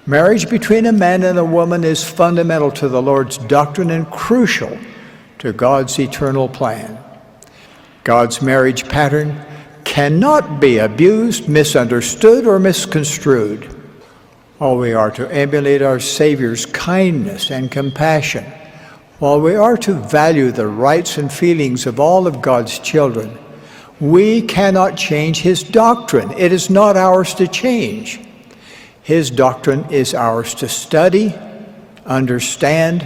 Marriage between a man and a woman is fundamental to the Lord's doctrine and crucial to God's eternal plan. God's marriage pattern cannot be abused, misunderstood, or misconstrued. While we are to emulate our Savior's kindness and compassion, while we are to value the rights and feelings of all of God's children, we cannot change His doctrine. It is not ours to change. His doctrine is ours to study, understand,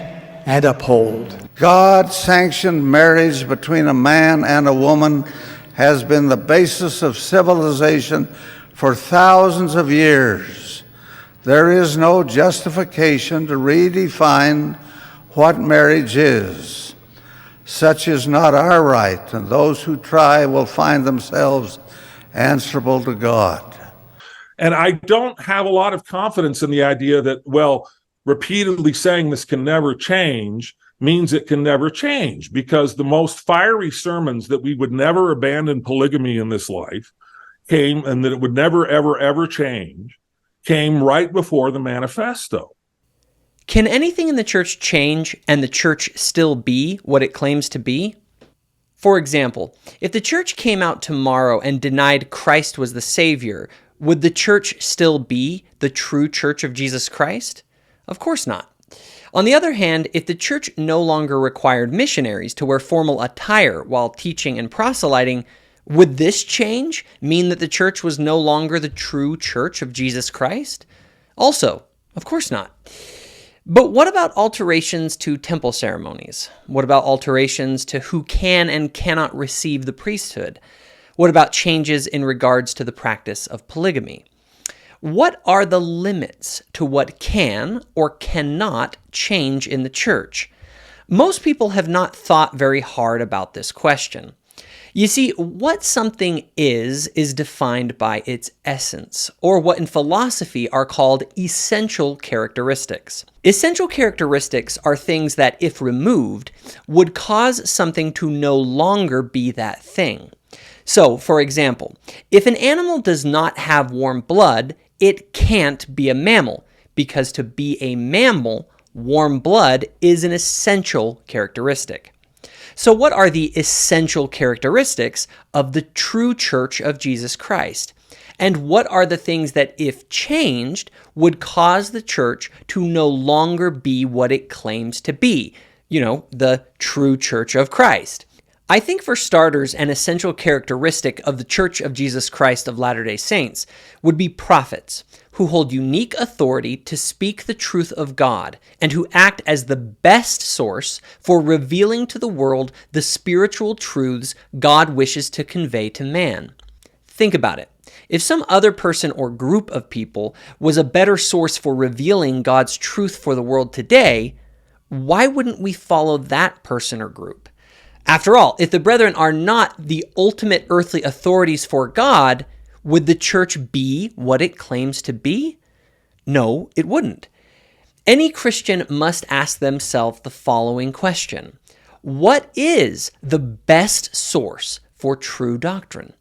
and uphold. God-sanctioned marriage between a man and a woman has been the basis of civilization for thousands of years. There is no justification to redefine what marriage is. Such is not our right, and those who try will find themselves answerable to God. And I don't have a lot of confidence in the idea that, well, repeatedly saying this can never change means it can never change, because the most fiery sermons that we would never abandon polygamy in this life came, and that it would never, ever, ever change, came right before the manifesto. Can anything in the church change and the church still be what it claims to be? For example, if the church came out tomorrow and denied Christ was the Savior, would the church still be the true church of Jesus Christ? Of course not. On the other hand, if the church no longer required missionaries to wear formal attire while teaching and proselyting, would this change mean that the church was no longer the true church of Jesus Christ? Also, of course not. But what about alterations to temple ceremonies? What about alterations to who can and cannot receive the priesthood? What about changes in regards to the practice of polygamy? What are the limits to what can or cannot change in the church? Most people have not thought very hard about this question. You see, what something is defined by its essence, or what in philosophy are called essential characteristics. Essential characteristics are things that, if removed, would cause something to no longer be that thing. So, for example, if an animal does not have warm blood, it can't be a mammal, because to be a mammal, warm blood is an essential characteristic. So what are the essential characteristics of the true church of Jesus Christ? And what are the things that, if changed, would cause the church to no longer be what it claims to be? The true church of Christ. I think, for starters, an essential characteristic of the Church of Jesus Christ of Latter-day Saints would be prophets, who hold unique authority to speak the truth of God and who act as the best source for revealing to the world the spiritual truths God wishes to convey to man. Think about it. If some other person or group of people was a better source for revealing God's truth for the world today, why wouldn't we follow that person or group? After all, if the brethren are not the ultimate earthly authorities for God, would the church be what it claims to be? No, it wouldn't. Any Christian must ask themselves the following question: what is the best source for true doctrine?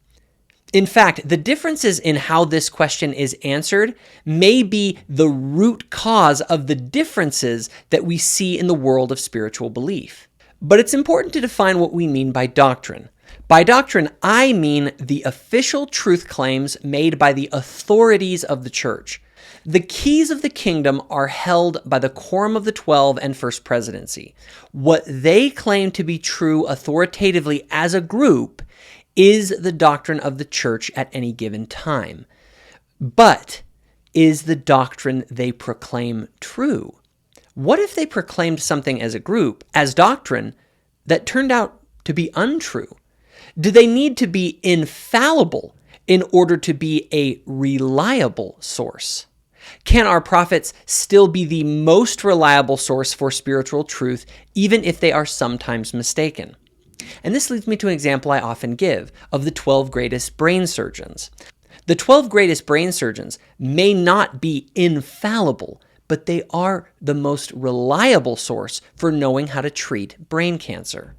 In fact, the differences in how this question is answered may be the root cause of the differences that we see in the world of spiritual belief. But it's important to define what we mean by doctrine. By doctrine, I mean the official truth claims made by the authorities of the church. The keys of the kingdom are held by the Quorum of the 12 and First Presidency. What they claim to be true authoritatively as a group is the doctrine of the church at any given time. But is the doctrine they proclaim true? What if they proclaimed something as a group, as doctrine, that turned out to be untrue? Do they need to be infallible in order to be a reliable source? Can our prophets still be the most reliable source for spiritual truth, even if they are sometimes mistaken? And this leads me to an example I often give of the 12 greatest brain surgeons. The 12 greatest brain surgeons may not be infallible, but they are the most reliable source for knowing how to treat brain cancer.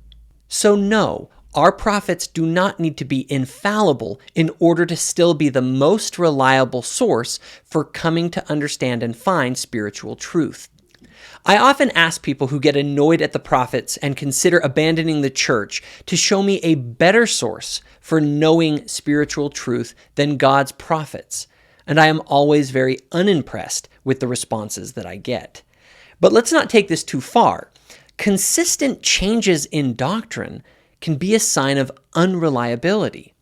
So no, Our prophets do not need to be infallible in order to still be the most reliable source for coming to understand and find spiritual truth. I often ask people who get annoyed at the prophets and consider abandoning the church to show me a better source for knowing spiritual truth than God's prophets, and I am always very unimpressed with the responses that I get. But let's not take this too far. Consistent changes in doctrine can be a sign of unreliability.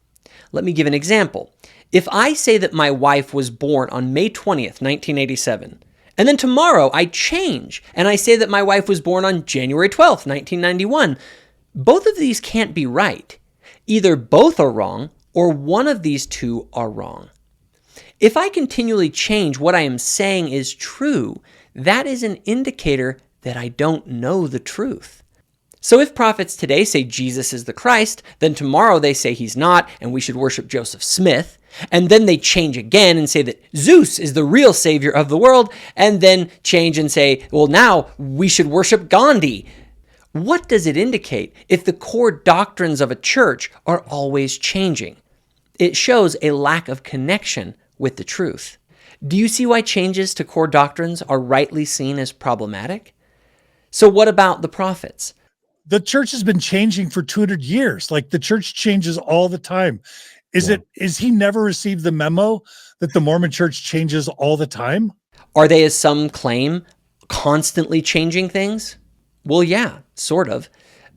Let me give an example. If I say that my wife was born on May 20th, 1987, and then tomorrow I change and I say that my wife was born on January 12th, 1991, both of these can't be right. Either both are wrong or one of these two are wrong. If I continually change what I am saying is true, that is an indicator that I don't know the truth. So if prophets today say Jesus is the Christ, then tomorrow they say he's not and we should worship Joseph Smith, and then they change again and say that Zeus is the real savior of the world, and then change and say, well, now we should worship Gandhi. What does it indicate if the core doctrines of a church are always changing? It shows a lack of connection with the truth. Do you see why changes to core doctrines are rightly seen as problematic? So what about the prophets? The church has been changing for 200 years. Like, the church changes all the time. Is he never received the memo that the Mormon church changes all the time? Are they, as some claim, constantly changing things? Well, yeah, sort of.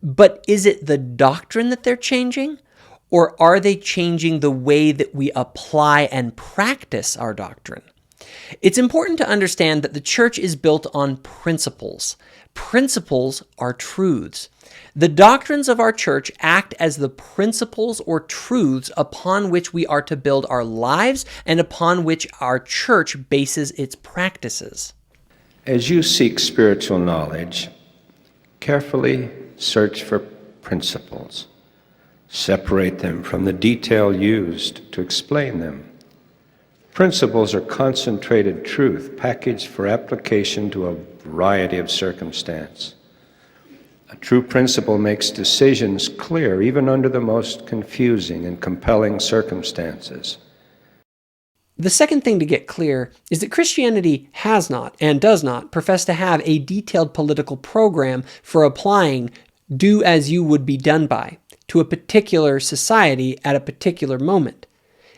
But is it the doctrine that they're changing? Or are they changing the way that we apply and practice our doctrine? It's important to understand that the church is built on principles. Principles are truths. The doctrines of our church act as the principles or truths upon which we are to build our lives and upon which our church bases its practices. As you seek spiritual knowledge, carefully search for principles. Separate them from the detail used to explain them. Principles are concentrated truth packaged for application to a variety of circumstance. A true principle makes decisions clear even under the most confusing and compelling circumstances. The second thing to get clear is that Christianity has not and does not profess to have a detailed political program for applying do as you would be done by to a particular society at a particular moment.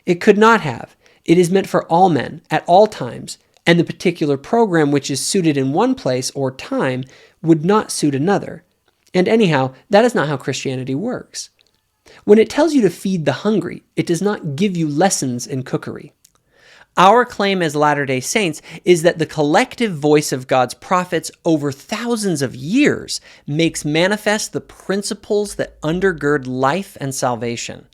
It could not have. It is meant for all men at all times, and the particular program which is suited in one place or time would not suit another. And anyhow, that is not how Christianity works. When it tells you to feed the hungry, it does not give you lessons in cookery. Our claim as Latter-day Saints is that the collective voice of God's prophets over thousands of years makes manifest the principles that undergird life and salvation.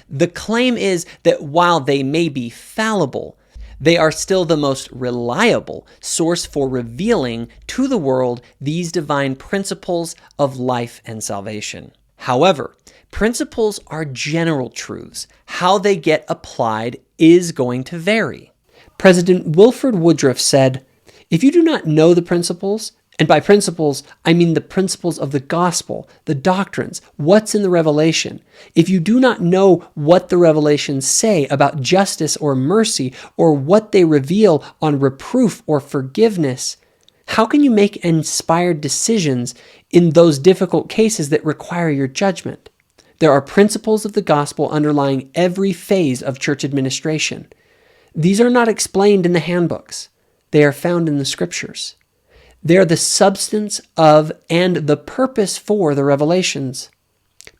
The claim is that while they may be fallible, they are still the most reliable source for revealing to the world these divine principles of life and salvation. However, principles are general truths. How they get applied is going to vary. President Wilford Woodruff said, "If you do not know the principles, and by principles, I mean the principles of the gospel, the doctrines, what's in the revelation. If you do not know what the revelations say about justice or mercy, or what they reveal on reproof or forgiveness, how can you make inspired decisions in those difficult cases that require your judgment? There are principles of the gospel underlying every phase of church administration. These are not explained in the handbooks. They are found in the scriptures. They are the substance of and the purpose for the revelations.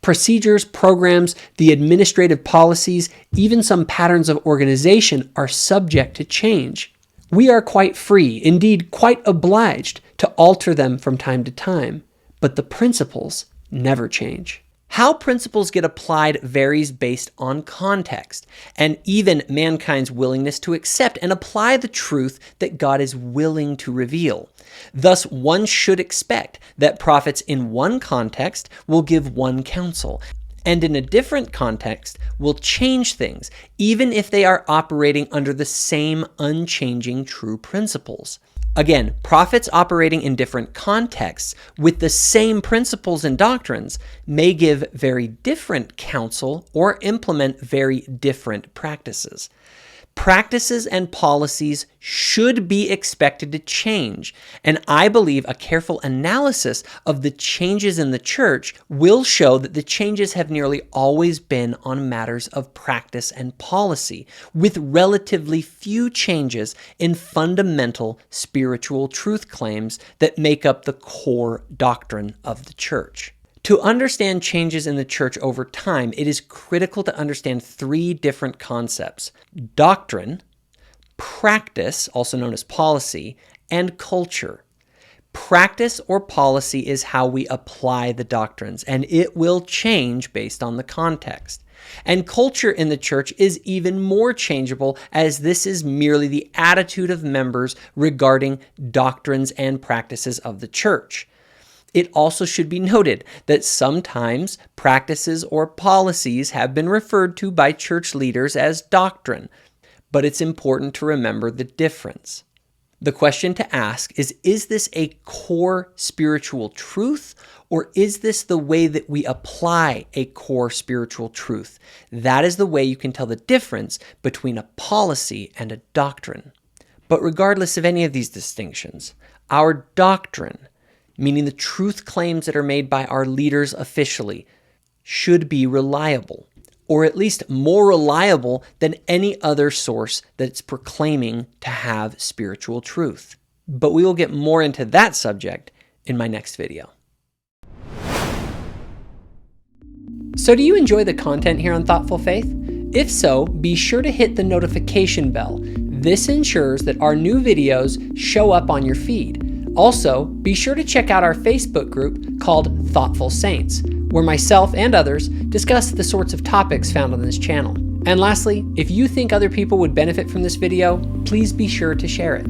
Procedures, programs, the administrative policies, even some patterns of organization are subject to change. We are quite free, indeed quite obliged, to alter them from time to time, but the principles never change. How principles get applied varies based on context, and even mankind's willingness to accept and apply the truth that God is willing to reveal. Thus, one should expect that prophets in one context will give one counsel, and in a different context will change things, even if they are operating under the same unchanging true principles. Again, prophets operating in different contexts with the same principles and doctrines may give very different counsel or implement very different practices. Practices and policies should be expected to change, and I believe a careful analysis of the changes in the church will show that the changes have nearly always been on matters of practice and policy, with relatively few changes in fundamental spiritual truth claims that make up the core doctrine of the church. To understand changes in the church over time, it is critical to understand three different concepts: doctrine, practice, also known as policy, and culture. Practice or policy is how we apply the doctrines, and it will change based on the context. And culture in the church is even more changeable, as this is merely the attitude of members regarding doctrines and practices of the church. It also should be noted that sometimes practices or policies have been referred to by church leaders as doctrine, but it's important to remember the difference. The question to ask is this a core spiritual truth, or is this the way that we apply a core spiritual truth? That is the way you can tell the difference between a policy and a doctrine. But regardless of any of these distinctions, our doctrine, meaning the truth claims that are made by our leaders officially, should be reliable, or at least more reliable than any other source that's proclaiming to have spiritual truth. But we will get more into that subject in my next video. So do you enjoy the content here on Thoughtful Faith? If so, be sure to hit the notification bell. This ensures that our new videos show up on your feed. Also, be sure to check out our Facebook group called Thoughtful Saints, where myself and others discuss the sorts of topics found on this channel. And lastly, if you think other people would benefit from this video, please be sure to share it.